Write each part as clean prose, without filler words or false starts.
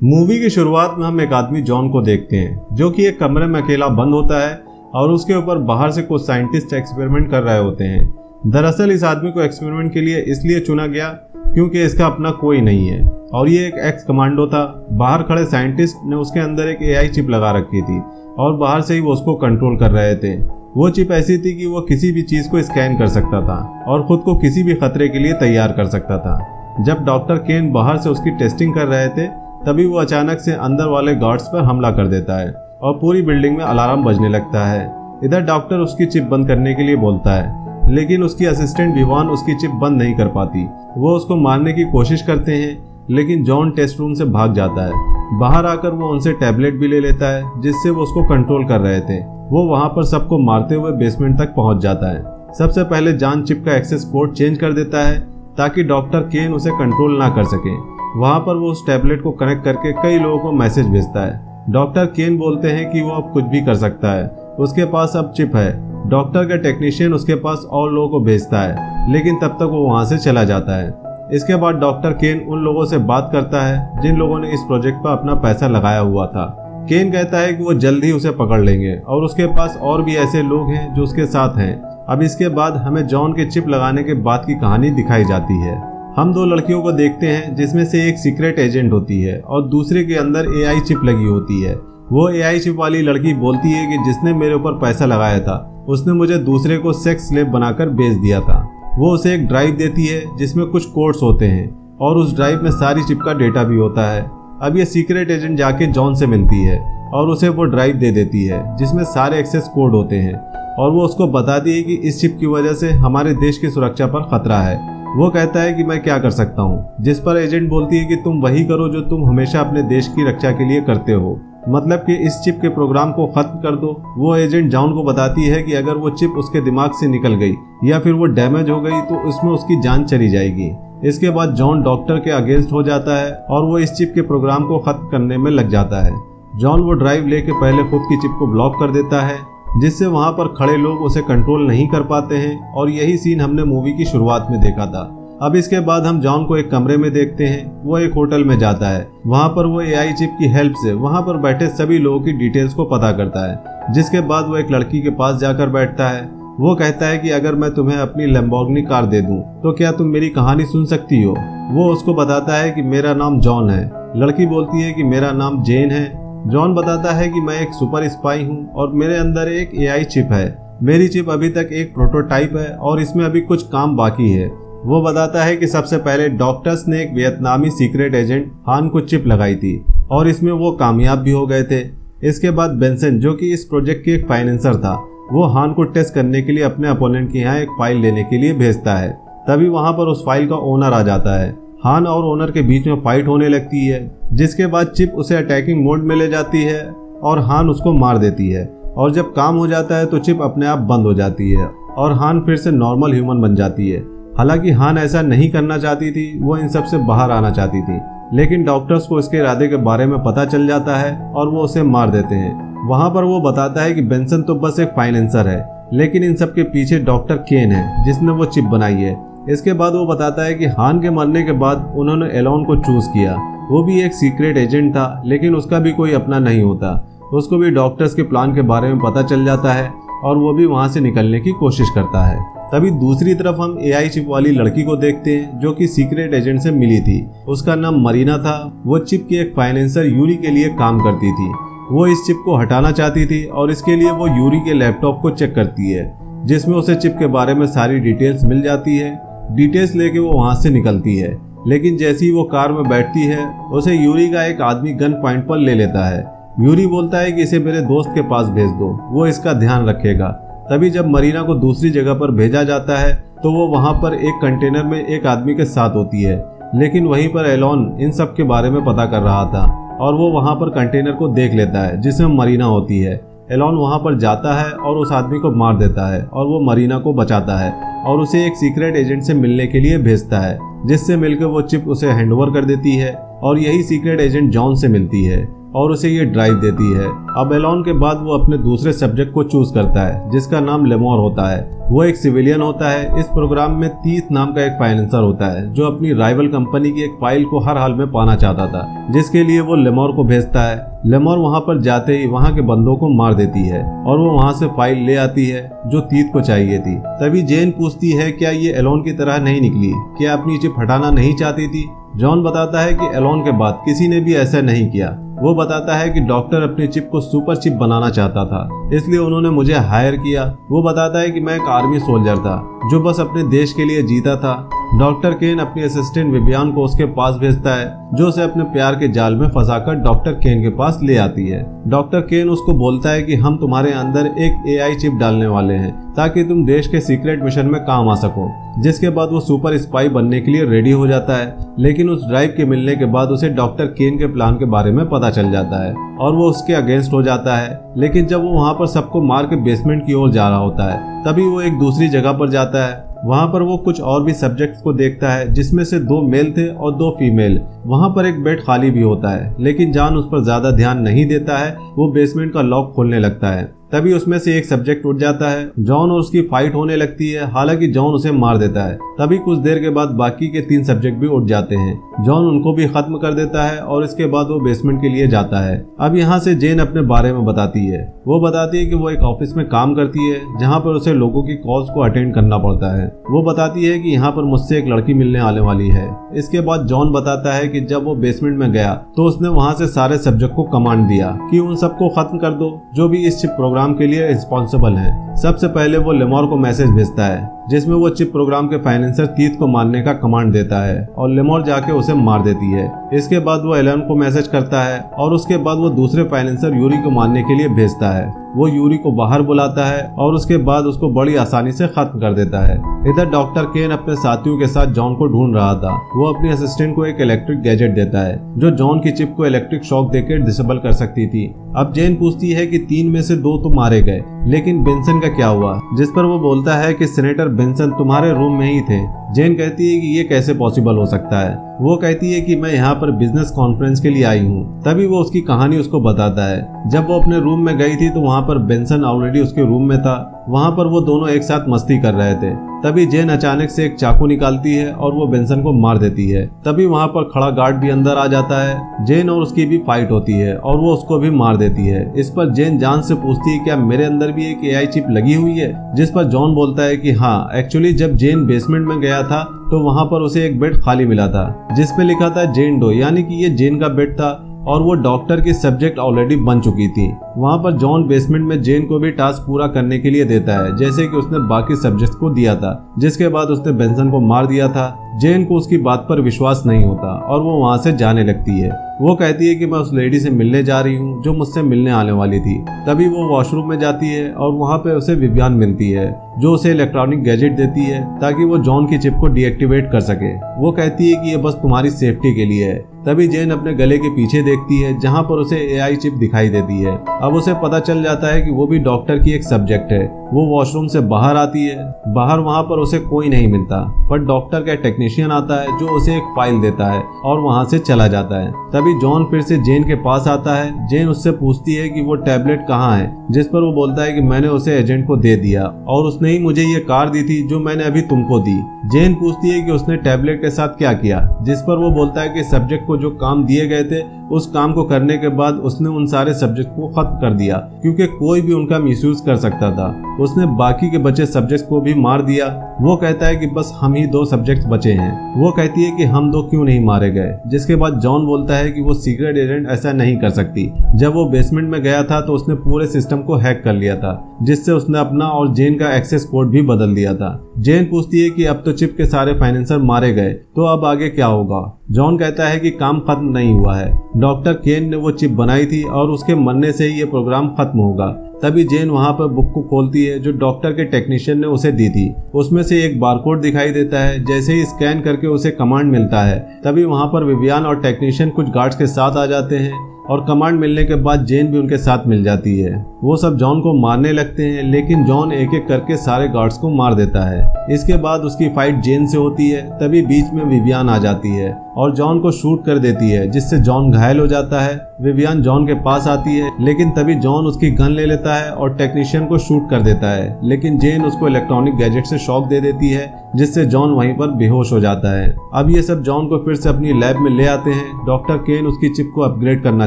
Movie की शुरुआत में हम एक आदमी जॉन को देखते हैं जो कि एक कमरे में अकेला बंद होता है और उसके ऊपर बाहर से कुछ साइंटिस्ट एक्सपेरिमेंट कर रहे होते हैं। दरअसल इस आदमी को एक्सपेरिमेंट के लिए इसलिए चुना गया क्योंकि इसका अपना कोई नहीं है और ये एक एक्स कमांडो था। बाहर खड़े साइंटिस्ट ने उसके अंदर एक एआई चिप लगा रखी थी और बाहर से ही वो उसको कंट्रोल कर रहे थे। वो चिप ऐसी थी कि वो किसी भी चीज को स्कैन कर सकता था और खुद को किसी भी खतरे के लिए तैयार कर सकता था। जब डॉक्टर केन बाहर से उसकी टेस्टिंग कर रहे थे तभी वो अचानक से अंदर वाले गार्ड्स पर हमला कर देता है और पूरी बिल्डिंग में अलार्म बजने लगता है। इधर डॉक्टर उसकी चिप बंद करने के लिए बोलता है लेकिन उसकी असिस्टेंट विवान उसकी चिप बंद नहीं कर पाती। वो उसको मारने की कोशिश करते हैं लेकिन जॉन टेस्ट रूम से भाग जाता है। बाहर आकर वो उनसे टैबलेट भी ले लेता है जिससे वो उसको कंट्रोल कर रहे थे। वो वहां पर सबको मारते हुए बेसमेंट तक पहुंच जाता है। सबसे पहले जॉन चिप का एक्सेस कोड चेंज कर देता है ताकि डॉक्टर केन उसे कंट्रोल ना कर सके। वहां पर वो उस टैबलेट को कनेक्ट करके कई लोगों को मैसेज भेजता है। डॉक्टर केन बोलते हैं कि वो अब कुछ भी कर सकता है, उसके पास अब चिप है। डॉक्टर का टेक्नीशियन उसके पास और लोगों को भेजता है लेकिन तब तक वो वहां से चला जाता है। इसके बाद डॉक्टर केन उन लोगों से बात करता है जिन लोगों ने इस प्रोजेक्ट पर अपना पैसा लगाया हुआ था। केन कहता है कि वो जल्द ही उसे पकड़ लेंगे और उसके पास और भी ऐसे लोग हैं जो उसके साथ हैं। अब इसके बाद हमें जॉन के चिप लगाने के बाद की कहानी दिखाई जाती है। हम दो लड़कियों को देखते हैं जिसमें से एक सीक्रेट एजेंट होती है और दूसरे के अंदर एआई चिप लगी होती है। वो एआई चिप वाली लड़की बोलती है कि जिसने मेरे ऊपर पैसा लगाया था उसने मुझे दूसरे को सेक्स स्लेव बनाकर बेच दिया था। वो उसे एक ड्राइव देती है जिसमें कुछ कोड्स होते हैं और उस ड्राइव में सारी चिप का डेटा भी होता है। अब ये सीक्रेट एजेंट जाके जॉन से मिलती है और उसे वो ड्राइव दे देती है जिसमें सारे एक्सेस कोड होते हैं और वो उसको बताती है कि इस चिप की वजह से हमारे देश की सुरक्षा पर खतरा है। वो कहता है कि मैं क्या कर सकता हूँ, जिस पर एजेंट बोलती है कि तुम वही करो जो तुम हमेशा अपने देश की रक्षा के लिए करते हो, मतलब कि इस चिप के प्रोग्राम को खत्म कर दो। वो एजेंट जॉन को बताती है कि अगर वो चिप उसके दिमाग से निकल गई या फिर वो डैमेज हो गई तो उसमें उसकी जान चली जाएगी। इसके बाद जॉन डॉक्टर के अगेंस्ट हो जाता है और वो इस चिप के प्रोग्राम को खत्म करने में लग जाता है। जॉन वो ड्राइव लेके पहले खुद की चिप को ब्लॉक कर देता है जिससे वहां पर खड़े लोग उसे कंट्रोल नहीं कर पाते हैं और यही सीन हमने मूवी की शुरुआत में देखा था। अब इसके बाद हम जॉन को एक कमरे में देखते हैं। वो एक होटल में जाता है। वहां पर वो एआई चिप की हेल्प से वहां पर बैठे सभी लोगों की डिटेल्स को पता करता है, जिसके बाद वो एक लड़की के पास जाकर बैठता है। वो कहता है कि अगर मैं तुम्हें अपनी लैम्बोर्गिनी कार दे दूं तो क्या तुम मेरी कहानी सुन सकती हो। वो उसको बताता है कि मेरा नाम जॉन है। लड़की बोलती है कि मेरा नाम जेन है। जॉन बताता है कि मैं एक सुपर स्पाई हूँ और मेरे अंदर एक एआई चिप है। मेरी चिप अभी तक एक प्रोटोटाइप है और इसमें अभी कुछ काम बाकी है। वो बताता है कि सबसे पहले डॉक्टर्स ने एक वियतनामी सीक्रेट एजेंट हान को चिप लगाई थी और इसमें वो कामयाब भी हो गए थे। इसके बाद बेंसन जो कि इस प्रोजेक्ट के एक फाइनेंसर था, वो हान को टेस्ट करने के लिए अपने अपोनेंट के यहाँ एक फाइल लेने के लिए भेजता है। तभी वहां पर उस फाइल का ओनर आ जाता है। हान और ओनर के बीच में फाइट होने लगती है, जिसके बाद चिप उसे अटैकिंग मोड में ले जाती है और हान उसको मार देती है। और जब काम हो जाता है तो चिप अपने आप बंद हो जाती है और हान फिर से नॉर्मल ह्यूमन बन जाती है। हालांकि हान ऐसा नहीं करना चाहती थी, वो इन सब से बाहर आना चाहती थी, लेकिन डॉक्टर्स को इसके इरादे के बारे में पता चल जाता है और वो उसे मार देते हैं। वहां पर वो बताता है कि बेंसन तो बस एक फाइनेंसर है लेकिन इन सब के पीछे डॉक्टर केन है जिसने वो चिप बनाई है। इसके बाद वो बताता है कि हान के मरने के बाद उन्होंने एलोन को चूज किया। वो भी एक सीक्रेट एजेंट था लेकिन उसका भी कोई अपना नहीं होता। उसको भी डॉक्टर्स के प्लान के बारे में पता चल जाता है और वो भी वहां से निकलने की कोशिश करता है। तभी दूसरी तरफ हम एआई चिप वाली लड़की को देखते हैं जो कि सीक्रेट एजेंट से मिली थी। उसका नाम मरीना था। वो चिप की एक फाइनेंसर यूरी के लिए काम करती थी। वो इस चिप को हटाना चाहती थी और इसके लिए वो यूरी के लैपटॉप को चेक करती है जिसमें उसे चिप के बारे में सारी डिटेल्स मिल जाती है। डिटेल्स लेके वो वहां से निकलती है, लेकिन जैसे ही वो कार में बैठती है उसे यूरी का एक आदमी गन पॉइंट पर ले लेता है। यूरी बोलता है कि इसे मेरे दोस्त के पास भेज दो, वो इसका ध्यान रखेगा। तभी जब मरीना को दूसरी जगह पर भेजा जाता है तो वो वहां पर एक कंटेनर में एक आदमी के साथ होती है, लेकिन वहीं पर एलोन इन सब के बारे में पता कर रहा था और वो वहां पर कंटेनर को देख लेता है जिसमें मरीना होती है। एलोन वहां पर जाता है और उस आदमी को मार देता है और वो मरीना को बचाता है और उसे एक सीक्रेट एजेंट से मिलने के लिए भेजता है, जिससे मिलकर वो चिप उसे हैंडओवर कर देती है और यही सीक्रेट एजेंट जॉन से मिलती है और उसे ये ड्राइव देती है। अब एलोन के बाद वो अपने दूसरे सब्जेक्ट को चूज करता है जिसका नाम लेमोर होता है। वो एक सिविलियन होता है। इस प्रोग्राम में तीथ नाम का एक फाइनेंसर होता है जो अपनी राइवल कंपनी की एक फाइल को हर हाल में पाना चाहता था, जिसके लिए वो लेमोर को भेजता है। लेमोर वहां पर जाते ही वहां के बंदों को मार देती है और वो वहां से फाइल ले आती है जो तीथ को चाहिए थी। तभी जेन पूछती है क्या ये एलोन की तरह नहीं निकली, क्या अपनी चिप हटाना नहीं चाहती थी। जॉन बताता है कि एलोन के बाद किसी ने भी ऐसा नहीं किया। वो बताता है कि डॉक्टर अपनी चिप को सुपर चिप बनाना चाहता था, इसलिए उन्होंने मुझे हायर किया। वो बताता है कि मैं एक आर्मी सोल्जर था जो बस अपने देश के लिए जीता था। डॉक्टर केन अपनी असिस्टेंट विवियान को उसके पास भेजता है जो उसे अपने प्यार के जाल में फंसाकर डॉक्टर केन के पास ले आती है। डॉक्टर केन उसको बोलता है कि हम तुम्हारे अंदर एक एआई चिप डालने वाले हैं ताकि तुम देश के सीक्रेट मिशन में काम आ सको। जिसके बाद वो सुपर स्पाई बनने के लिए रेडी हो जाता है, लेकिन उस ड्राइव के मिलने के बाद उसे डॉक्टर केन के प्लान के बारे में पता चल जाता है और वो उसके अगेंस्ट हो जाता है। लेकिन जब वो वहाँ पर सबको मार के बेसमेंट की ओर जा रहा होता है तभी वो एक दूसरी जगह पर जाता है। वहाँ पर वो कुछ और भी सब्जेक्ट्स को देखता है जिसमें से 2 मेल थे और 2 फीमेल। वहाँ पर एक बेड खाली भी होता है, लेकिन जॉन उस पर ज्यादा ध्यान नहीं देता है। वो बेसमेंट का लॉक खोलने लगता है, तभी उसमें से एक सब्जेक्ट उठ जाता है। जॉन और उसकी फाइट होने लगती है, हालांकि जॉन उसे मार देता है। तभी कुछ देर के बाद बाकी के 3 सब्जेक्ट भी उठ जाते हैं। जॉन उनको भी खत्म कर देता है और इसके बाद वो बेसमेंट के लिए जाता है। अब यहाँ से जेन अपने बारे में बताती है। वो बताती है कि वो एक ऑफिस में काम करती है जहाँ पर उसे लोगों की कॉल्स को अटेंड करना पड़ता है। वो बताती है कि यहाँ पर मुझसे एक लड़की मिलने आने वाली है। इसके बाद जॉन बताता है कि जब वो बेसमेंट में गया तो उसने वहाँ से सारे सब्जेक्ट को कमांड दिया कि उन सबको खत्म कर दो जो भी इस चिप प्रोग्राम के लिए रिस्पॉन्सिबल है। सबसे पहले वो लेमोर को मैसेज भेजता है जिसमें वो चिप प्रोग्राम के फाइनेंसर तीथ को मारने का कमांड देता है और लेमोर जाके उसे मार देती है। इसके बाद वो एलन को मैसेज करता है और उसके बाद वो दूसरे फाइनेंसर यूरी को मारने के लिए भेजता है। वो यूरी को बाहर बुलाता है और उसके बाद उसको बड़ी आसानी से खत्म कर देता है। इधर डॉक्टर केन अपने साथियों के साथ जॉन को ढूंढ रहा था। वो अपनी असिस्टेंट को एक इलेक्ट्रिक गैजेट देता है जो जॉन की चिप को इलेक्ट्रिक शॉक देकर डिसेबल कर सकती थी। अब जेन पूछती है कि 3 में से 2 तो मारे गए, लेकिन बेंसन का क्या हुआ, जिस पर वो बोलता है कि सेनेटर बेंसन तुम्हारे रूम में ही थे। जेन कहती है कि ये कैसे पॉसिबल हो सकता है। वो कहती है कि मैं यहाँ पर बिजनेस कॉन्फ्रेंस के लिए आई हूँ। तभी वो उसकी कहानी उसको बताता है। जब वो अपने रूम में गई थी तो वहाँ पर बेंसन ऑलरेडी उसके रूम में था। वहाँ पर वो दोनों एक साथ मस्ती कर रहे थे। तभी जेन अचानक से एक चाकू निकालती है और वो बेंसन को मार देती है। तभी वहाँ पर खड़ा गार्ड भी अंदर आ जाता है। जेन और उसकी भी फाइट होती है और वो उसको भी मार देती है। इस पर जेन जॉन से पूछती है क्या मेरे अंदर भी एक एआई चिप लगी हुई है, जिस पर जॉन बोलता है कि हाँ, एक्चुअली जब जेन बेसमेंट में गया था तो वहाँ पर उसे एक बेड खाली मिला था जिस पे लिखा था जेन डो, यानी कि ये जेन का बेड था और वो डॉक्टर की सब्जेक्ट ऑलरेडी बन चुकी थी। वहाँ पर जॉन बेसमेंट में जेन को भी टास्क पूरा करने के लिए देता है जैसे कि उसने बाकी सब्जेक्ट को दिया था, जिसके बाद उसने बेंसन को मार दिया था। जेन को उसकी बात पर विश्वास नहीं होता और वो वहाँ से जाने लगती है। वो कहती है कि मैं उस लेडी से मिलने जा रही हूँ जो मुझसे मिलने आने वाली थी। तभी वो वॉशरूम में जाती है और वहाँ पे उसे विवियान मिलती है जो उसे इलेक्ट्रॉनिक गैजेट देती है ताकि वो जॉन की चिप को डीएक्टिवेट कर सके। वो कहती है कि ये बस तुम्हारी सेफ्टी के लिए है। तभी जेन अपने गले के पीछे देखती है जहाँ पर उसे एआई चिप दिखाई देती है। अब उसे पता चल जाता है कि वो भी डॉक्टर की एक सब्जेक्ट है। वो वॉशरूम से बाहर आती है। बाहर वहाँ पर उसे कोई नहीं मिलता, पर डॉक्टर का टेक्नीशियन आता है जो उसे एक फाइल देता है और वहाँ से चला जाता है। तभी जॉन फिर से जेन के पास आता है। जेन उससे पूछती है कि वो टैबलेट कहाँ है, जिस पर वो बोलता है कि मैंने उसे एजेंट को दे दिया और उसने ही मुझे ये कार दी थी जो मैंने अभी तुमको दी। जेन पूछती है कि उसने टैबलेट के साथ क्या किया, जिस पर वो बोलता है कि सब्जेक्ट को जो काम दिए गए थे उस काम को करने के बाद उसने उन सारे सब्जेक्ट को खत्म कर दिया क्योंकि कोई भी उनका मिसयूज कर सकता था। उसने बाकी के बचे सब्जेक्ट्स को भी मार दिया। वो कहता है कि बस हम ही 2 सब्जेक्ट्स बचे हैं। वो कहती है कि हम 2 क्यों नहीं मारे गए, जिसके बाद जॉन बोलता है कि वो सीक्रेट एजेंट ऐसा नहीं कर सकती। जब वो बेसमेंट में गया था तो उसने पूरे सिस्टम को हैक कर लिया था, जिससे उसने अपना और जेन का एक्सेस कोड भी बदल दिया था। जेन पूछती है कि अब तो चिप के सारे फाइनेंसर मारे गए तो अब आगे क्या होगा। जॉन कहता है कि काम खत्म नहीं हुआ है। डॉक्टर केन ने वो चिप बनाई थी और उसके मरने से ही ये प्रोग्राम खत्म होगा। तभी जेन वहाँ पर बुक को खोलती है जो डॉक्टर के टेक्नीशियन ने उसे दी थी। उसमें से एक बारकोड दिखाई देता है। जैसे ही स्कैन करके उसे कमांड मिलता है तभी वहाँ पर विवियान और टेक्नीशियन कुछ गार्ड्स के साथ आ जाते हैं और कमांड मिलने के बाद जेन भी उनके साथ मिल जाती है। वो सब जॉन को मारने लगते हैं, लेकिन जॉन एक एक करके सारे गार्ड्स को मार देता है। इसके बाद उसकी फाइट जेन से होती है। तभी बीच में विवियान आ जाती है। और जॉन को शूट कर देती है, जिससे जॉन घायल हो जाता है। विवियन जॉन के पास आती है, लेकिन तभी जॉन उसकी गन ले लेता है और टेक्नीशियन को शूट कर देता है, लेकिन जेन उसको इलेक्ट्रॉनिक गैजेट से शॉक दे देती है, जिससे जॉन वहीं पर बेहोश हो जाता है। अब ये सब जॉन को फिर से अपनी लैब में ले आते हैं। डॉक्टर केन उसकी चिप को अपग्रेड करना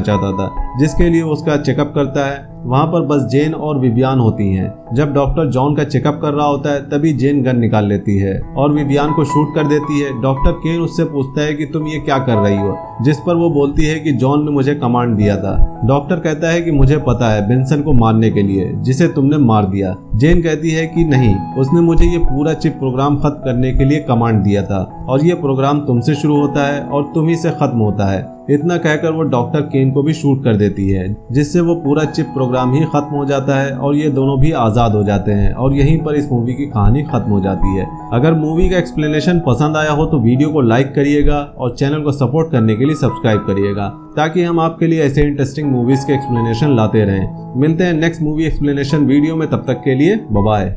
चाहता था, जिसके लिए उसका चेकअप करता है। वहाँ पर बस जेन और विवियन होती हैं। जब डॉक्टर जॉन का चेकअप कर रहा होता है, तभी जेन गन निकाल लेती है और विवियन को शूट कर देती है। डॉक्टर केन उससे पूछता है कि तुम ये क्या कर रही हो, जिस पर वो बोलती है कि जॉन ने मुझे कमांड दिया था। डॉक्टर कहता है कि मुझे पता है, बेंसन को मारने के लिए, जिसे तुमने मार दिया। जेन कहती है कि नहीं, उसने मुझे ये पूरा चिप प्रोग्राम खत्म करने के लिए कमांड दिया था और ये प्रोग्राम तुमसे शुरू होता है और तुम ही से खत्म होता है। इतना कहकर वो डॉक्टर केन को भी शूट कर देती है, जिससे वो पूरा चिप प्रोग्राम ही खत्म हो जाता है और ये दोनों भी आज़ाद हो जाते हैं और यहीं पर इस मूवी की कहानी खत्म हो जाती है। अगर मूवी का एक्सप्लेनेशन पसंद आया हो तो वीडियो को लाइक करिएगा और चैनल को सपोर्ट करने के लिए सब्सक्राइब करिएगा, ताकि हम आपके लिए ऐसे इंटरेस्टिंग मूवीज के एक्सप्लेनेशन लाते रहें। मिलते हैं नेक्स्ट मूवी एक्सप्लेनेशन वीडियो में, तब तक के लिए बाय बाय।